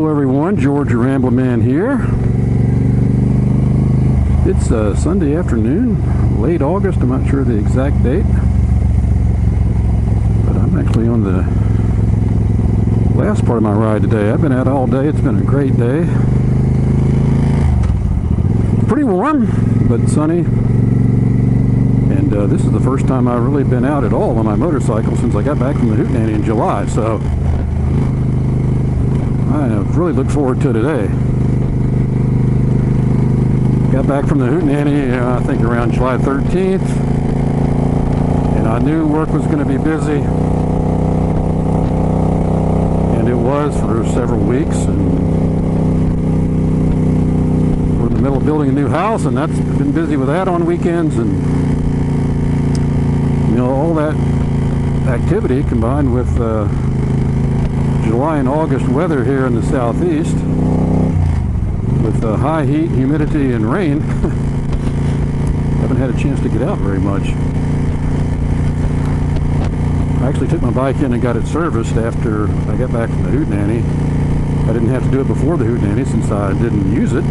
Hello everyone, George your Rambling Man here. It's Sunday afternoon, late August, I'm not sure the exact date. But I'm actually on the last part of my ride today. I've been out all day, it's been a great day. Pretty warm, but sunny. And this is the first time I've really been out at all on my motorcycle since I got back from the Hootenanny in July, so I really look forward to today. Got back from the Hootenanny, I think around July 13th, and I knew work was going to be busy, and it was for several weeks. And we're in the middle of building a new house, and that's been busy with that on weekends, and you know, all that activity combined with July and August weather here in the southeast with high heat, humidity, and rain. Haven't had a chance to get out very much. I actually took my bike in and got it serviced after I got back from the Hootenanny. I didn't have to do it before the Hootenanny since I didn't use it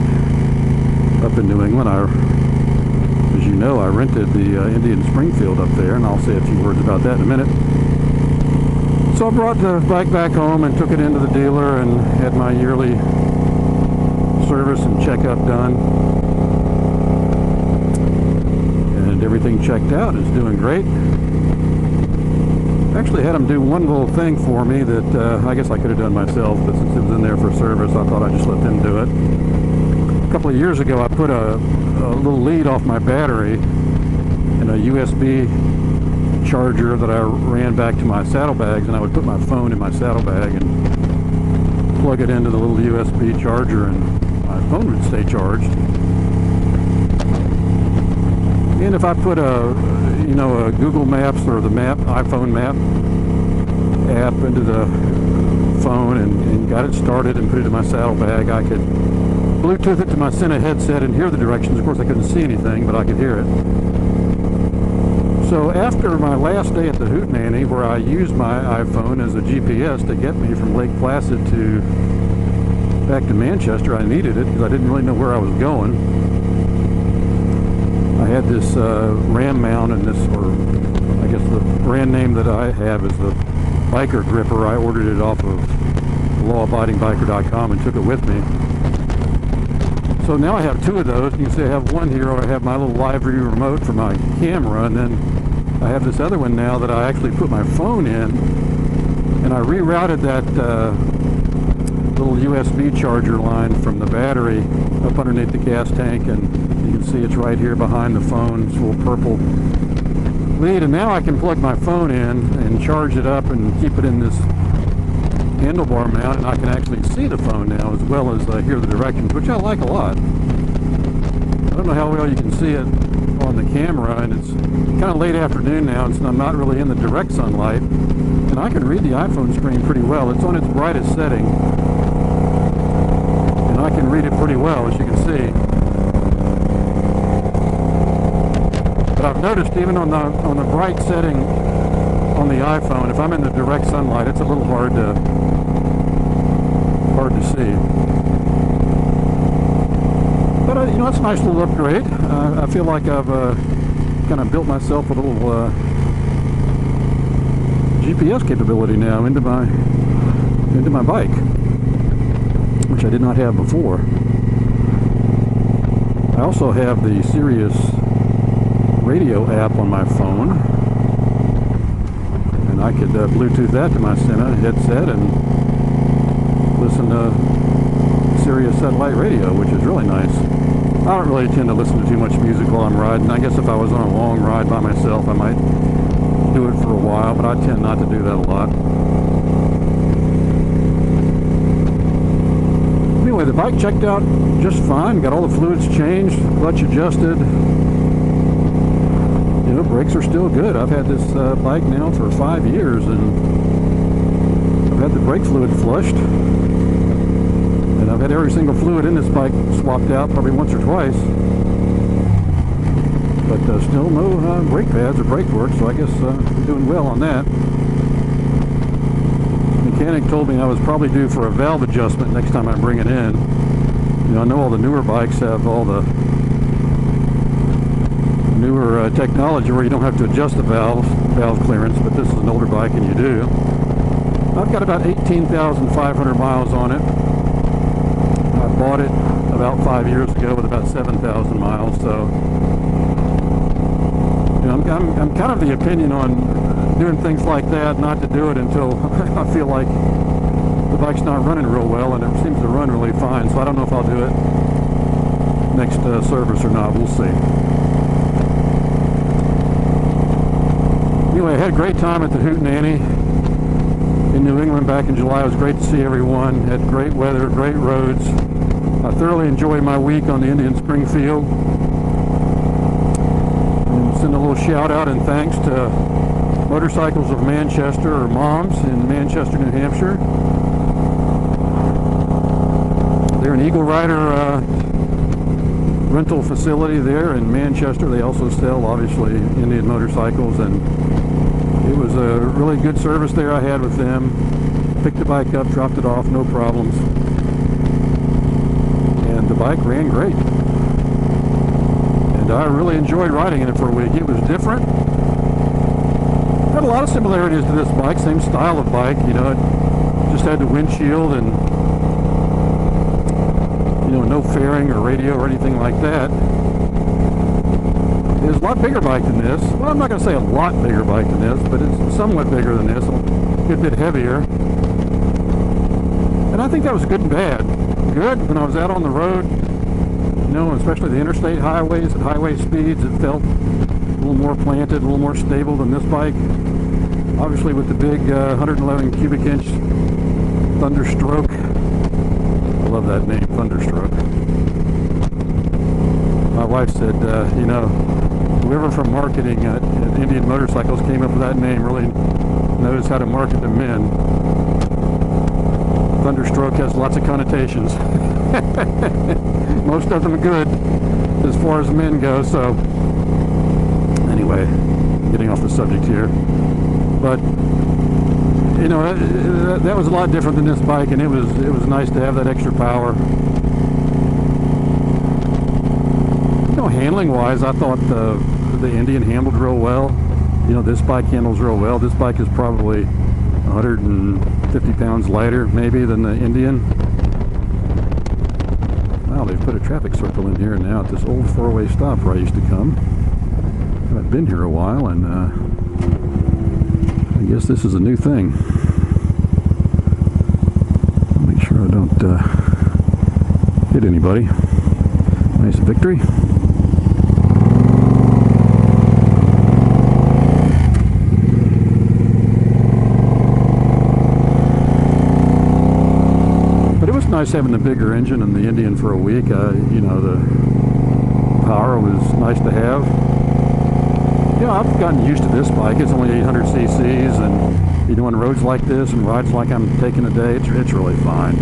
up in New England. As you know, I rented the Indian Springfield up there, and I'll say a few words about that in a minute. So I brought the bike back home and took it into the dealer and had my yearly service and checkup done. And everything checked out. It's doing great. Actually had them do one little thing for me that I guess I could have done myself, but since it was in there for service, I thought I'd just let them do it. A couple of years ago, I put a little lead off my battery in a USB charger that I ran back to my saddlebags, and I would put my phone in my saddlebag and plug it into the little USB charger, and my phone would stay charged. And if I put a Google Maps or the iPhone map app into the phone and got it started and put it in my saddlebag, I could Bluetooth it to my Sena headset and hear the directions. Of course, I couldn't see anything, but I could hear it. So after my last day at the Hootenanny, where I used my iPhone as a GPS to get me from Lake Placid to back to Manchester, I needed it because I didn't really know where I was going. I had this RAM mount, and this, or I guess the brand name that I have is the Biker Gripper. I ordered it off of lawabidingbiker.com and took it with me. So now I have two of those. You can see I have one here, or I have my little live view remote for my camera, and then I have this other one now that I actually put my phone in, and I rerouted that little USB charger line from the battery up underneath the gas tank, and you can see it's right here behind the phone. It's a little purple lead, and now I can plug my phone in and charge it up and keep it in this handlebar mount, and I can actually see the phone now as well as hear the directions, which I like a lot. I don't know how well you can see it on the camera, and it's kind of late afternoon now, and so I'm not really in the direct sunlight, and I can read the iPhone screen pretty well. It's on its brightest setting, and I can read it pretty well, as you can see. But I've noticed even on the bright setting on the iPhone, if I'm in the direct sunlight, it's a little hard to see. But it's a nice little upgrade. I feel like I've kind of built myself a little GPS capability now into my bike, which I did not have before. I also have the Sirius radio app on my phone, and I could Bluetooth that to my Sena headset and listen to Sirius satellite radio, which is really nice. I don't really tend to listen to too much music while I'm riding. I guess if I was on a long ride by myself, I might do it for a while, but I tend not to do that a lot. Anyway, the bike checked out just fine. Got all the fluids changed, clutch adjusted. Brakes are still good. I've had this bike now for 5 years, and I've had the brake fluid flushed, and I've had every single fluid in this bike swapped out probably once or twice, but still no brake pads or brake work, so I guess I'm doing well on that. mechanic told me I was probably due for a valve adjustment next time I bring it in. You know, I know all the newer bikes have all the newer technology where you don't have to adjust the valve clearance, but this is an older bike and you do. I've got about 18,500 miles on it. I bought it about 5 years ago with about 7,000 miles, so you know, I'm kind of the opinion on doing things like that, not to do it until I feel like the bike's not running real well, and it seems to run really fine, so I don't know if I'll do it next service or not. We'll see. Anyway, I had a great time at the Hootenanny in New England back in July. It was great to see everyone. Had great weather, great roads. I thoroughly enjoyed my week on the Indian Springfield. And send a little shout out and thanks to Motorcycles of Manchester, or MOMS, in Manchester, New Hampshire. They're an Eagle Rider rental facility there in Manchester. They also sell, obviously, Indian motorcycles, and it was a really good service there I had with them. Picked the bike up, dropped it off, no problems. And the bike ran great. And I really enjoyed riding in it for a week. It was different. Had a lot of similarities to this bike, same style of bike. You know, it just had the windshield and, you know, no fairing or radio or anything like that. It's a lot bigger bike than this. Well, I'm not going to say a lot bigger bike than this, but it's somewhat bigger than this, a good bit heavier. And I think that was good and bad. Good, when I was out on the road, you know, especially the interstate highways, at highway speeds, it felt a little more planted, a little more stable than this bike. Obviously with the big 111 cubic inch Thunderstroke. I love that name, Thunderstroke. My wife said, you know, whoever from marketing at Indian Motorcycles came up with that name really knows how to market to men. Thunderstroke has lots of connotations. Most of them good as far as men go, so anyway, getting off the subject here. But you know, that was a lot different than this bike, and it was nice to have that extra power. You know, handling wise, I thought the Indian handled real well. You know, this bike handles real well. This bike is probably 150 pounds lighter maybe than the Indian. Wow, they've put a traffic circle in here now at this old four-way stop where I used to come. I've been here a while, and I guess this is a new thing. I'll make sure I don't hit anybody. Nice victory. Nice having the bigger engine and the Indian for a week. You know, the power was nice to have. You know, I've gotten used to this bike. It's only 800 cc's, and you know, on roads like this and rides like I'm taking today, it's really fine.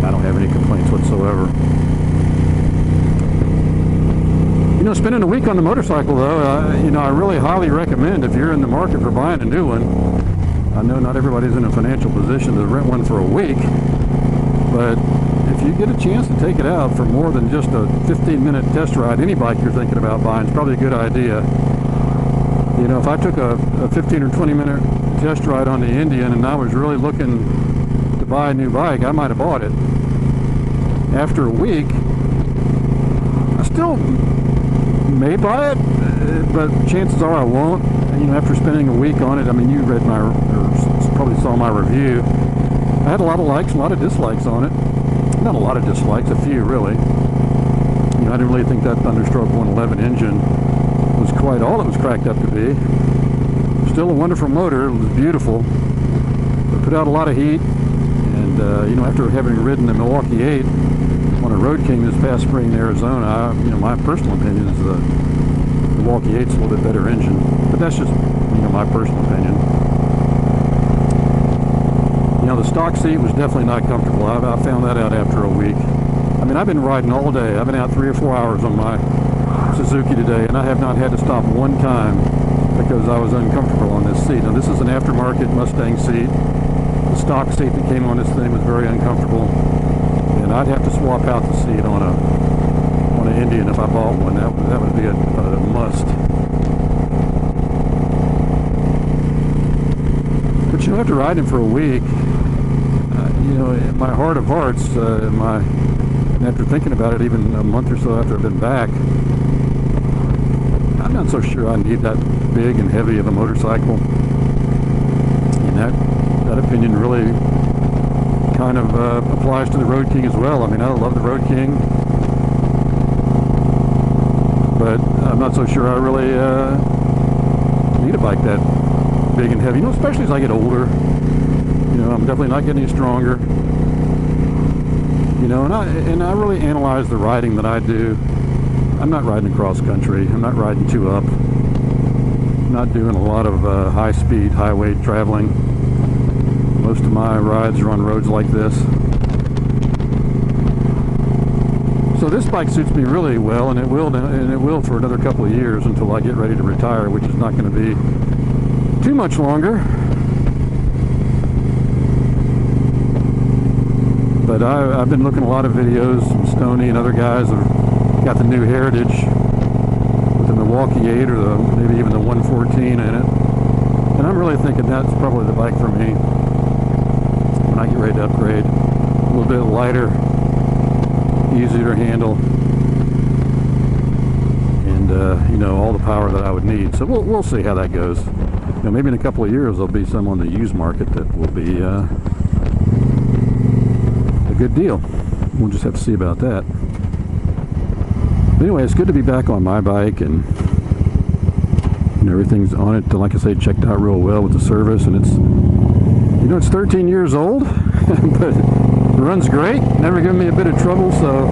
I don't have any complaints whatsoever. You know, spending a week on the motorcycle though, you know, I really highly recommend if you're in the market for buying a new one. I know not everybody's in a financial position to rent one for a week. But if you get a chance to take it out for more than just a 15-minute test ride, any bike you're thinking about buying is probably a good idea. You know, if I took a 15 or 20-minute test ride on the Indian and I was really looking to buy a new bike, I might have bought it. After a week, I still may buy it, but chances are I won't. You know, after spending a week on it, I mean, you read my, or probably saw my review. I had a lot of likes, a lot of dislikes on it. Not a lot of dislikes, a few really. You know, I didn't really think that Thunderstroke 111 engine was quite all it was cracked up to be. Still a wonderful motor, it was beautiful. It put out a lot of heat, and you know, after having ridden the Milwaukee 8 on a Road King this past spring in Arizona, you know, my personal opinion is the Milwaukee 8's a little bit better engine. But that's just, you know, my personal opinion. You know, the stock seat was definitely not comfortable. I found that out after a week. I mean, I've been riding all day. I've been out 3 or 4 hours on my Suzuki today, and I have not had to stop one time because I was uncomfortable on this seat. Now, this is an aftermarket Mustang seat. The stock seat that came on this thing was very uncomfortable, and I'd have to swap out the seat on an Indian if I bought one. That would be a must. But you know, after riding for a week, you know, in my heart of hearts, after thinking about it even a month or so after I've been back, I'm not so sure I need that big and heavy of a motorcycle. And that opinion really kind of applies to the Road King as well. I mean, I love the Road King, but I'm not so sure I really need a bike that big and heavy. You know, especially as I get older. You know, I'm definitely not getting any stronger. You know, and I really analyze the riding that I do. I'm not riding across country. I'm not riding 2-up. I'm not doing a lot of high-speed, high-weight traveling. Most of my rides are on roads like this. So this bike suits me really well, and it will for another couple of years until I get ready to retire, which is not going to be too much longer. But I've been looking at a lot of videos. Stoney and other guys have got the new Heritage with the Milwaukee 8 or maybe even the 114 in it. And I'm really thinking that's probably the bike for me when I get ready to upgrade. A little bit lighter, easier to handle, and you know, all the power that I would need. So we'll see how that goes. You know, maybe in a couple of years there'll be some on the used market that will be a good deal. We'll just have to see about that. Anyway, it's good to be back on my bike, and you know, everything's on it, like I say, checked out real well with the service, and it's, you know, it's 13 years old, but it runs great, never given me a bit of trouble, so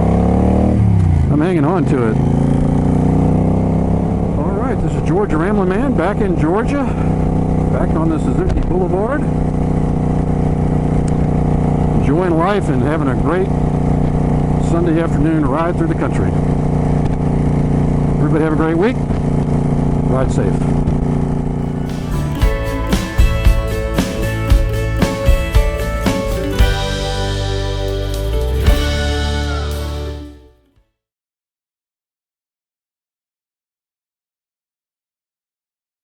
I'm hanging on to it. Alright, this is Georgia Ramblin' Man back in Georgia, back on the Suzuki Boulevard, enjoying life and having a great Sunday afternoon ride through the country. Everybody have a great week. Ride safe.